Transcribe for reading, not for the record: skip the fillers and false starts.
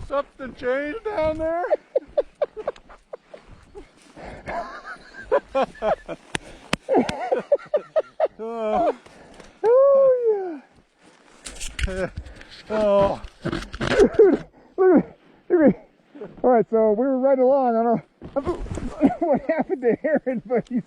Something changed down there? Oh, Oh yeah. Oh. Look at me. All right, so we were right along. I don't know what happened to Aaron, but he's